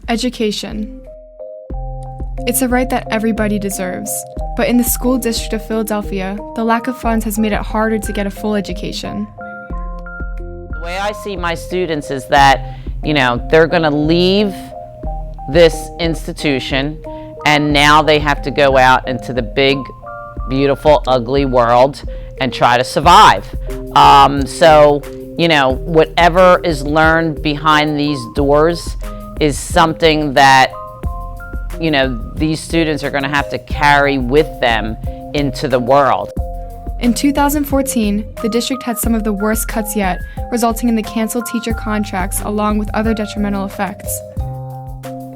Education. It's a right that everybody deserves, but in the school district of Philadelphia, the lack of funds has made it harder to get a full education. The way I see my students is that, they're going to leave this institution and now they have to go out into the big, beautiful, ugly world and try to survive. Whatever is learned behind these doors is something that these students are going to have to carry with them into the world. In 2014, the district had some of the worst cuts yet, resulting in the canceled teacher contracts along with other detrimental effects.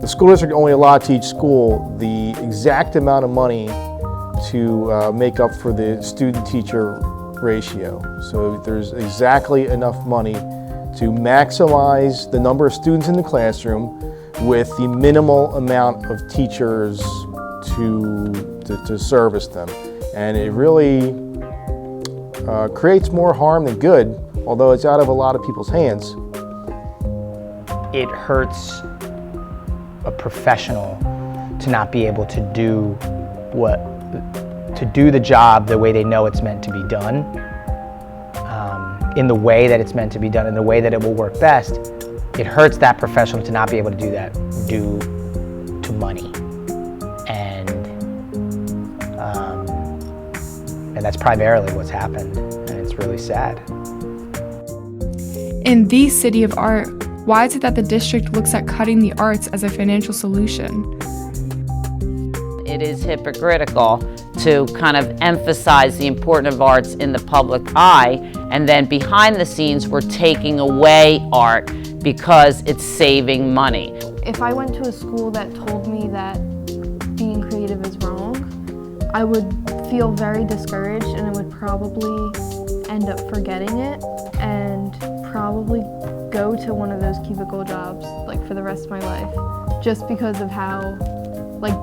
The school district only allowed to each school the exact amount of money to make up for the student-teacher ratio. So there's exactly enough money to maximize the number of students in the classroom with the minimal amount of teachers to service them. And it really creates more harm than good, although it's out of a lot of people's hands. It hurts a professional to not be able to do the job the way they know it's meant to be done, in the way that it's meant to be done, in the way that it will work best. It hurts that professional to not be able to do that due to money. And that's primarily what's happened, and it's really sad. In the city of art, why is it that the district looks at cutting the arts as a financial solution? It is hypocritical to kind of emphasize the importance of arts in the public eye, and then behind the scenes we're taking away art because it's saving money. If I went to a school that told me that being creative is wrong, I would feel very discouraged and I would probably end up forgetting it and probably go to one of those cubicle jobs for the rest of my life, just because of how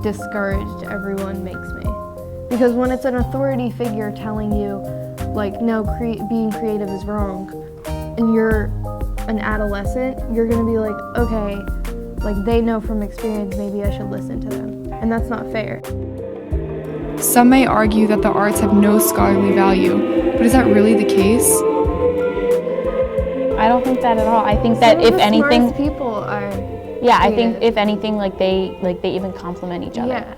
discouraged everyone makes me. Because when it's an authority figure telling you no, being creative is wrong, and you're an adolescent, you're gonna be okay, they know from experience, maybe I should listen to them. And that's not fair. Some may argue that the arts have no scholarly value, but is that really the case? I don't think that at all. I think that if anything, smartest people are. Yeah, I think if anything, they even complement each other. Yeah.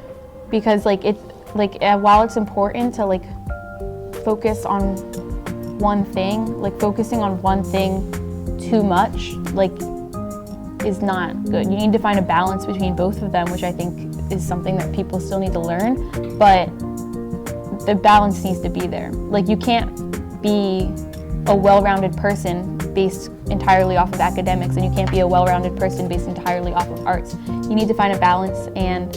Because while it's important to focus on one thing, focusing on one thing too much is not good. You need to find a balance between both of them, which I think is something that people still need to learn, but the balance needs to be there. You can't be a well-rounded person based entirely off of academics, and you can't be a well-rounded person based entirely off of arts. You need to find a balance, and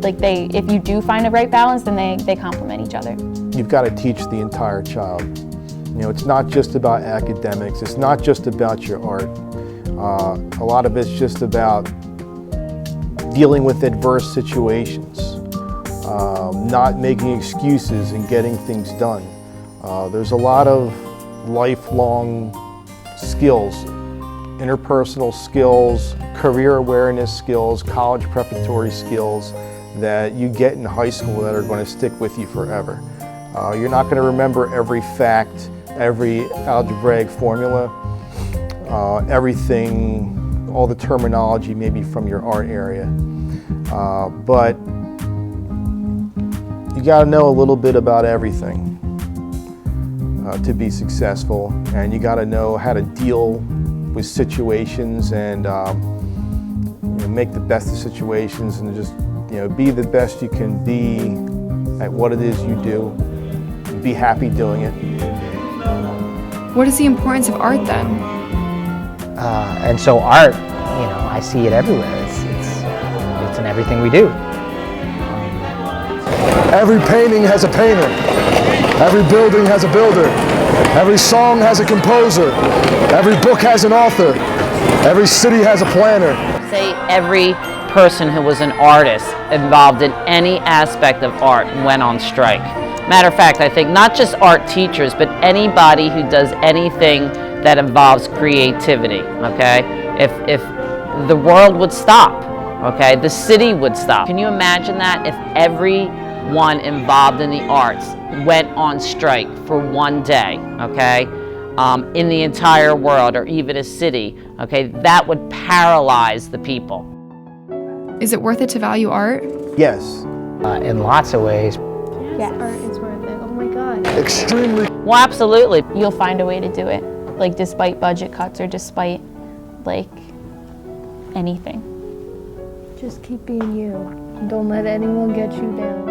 if you do find a right balance, then they complement each other. You've got to teach the entire child. It's not just about academics, it's not just about your art. A lot of it's just about dealing with adverse situations, not making excuses and getting things done. There's a lot of lifelong skills, interpersonal skills, career awareness skills, college preparatory skills that you get in high school that are going to stick with you forever. You're not going to remember every fact, every algebraic formula, everything, all the terminology maybe from your art area. But you got to know a little bit about everything to be successful, and you got to know how to deal with situations and make the best of situations, and just be the best you can be at what it is you do, and be happy doing it. What is the importance of art then? And so art, I see it everywhere. It's in everything we do. Every painting has a painter. Every building has a builder. Every song has a composer. Every book has an author. Every city has a planner. Say every person who was an artist involved in any aspect of art went on strike. Matter of fact, I think not just art teachers, but anybody who does anything that involves creativity, okay? If the world would stop, Okay, the city would stop. Can you imagine that if everyone involved in the arts went on strike for one day, okay, in the entire world or even a city, okay, that would paralyze the people. Is it worth it to value art? Yes. In lots of ways. Yes. Art is worth it. Oh my God. Extremely. Well, absolutely. You'll find a way to do it, like despite budget cuts or despite like anything. Just keep being you. Don't let anyone get you down.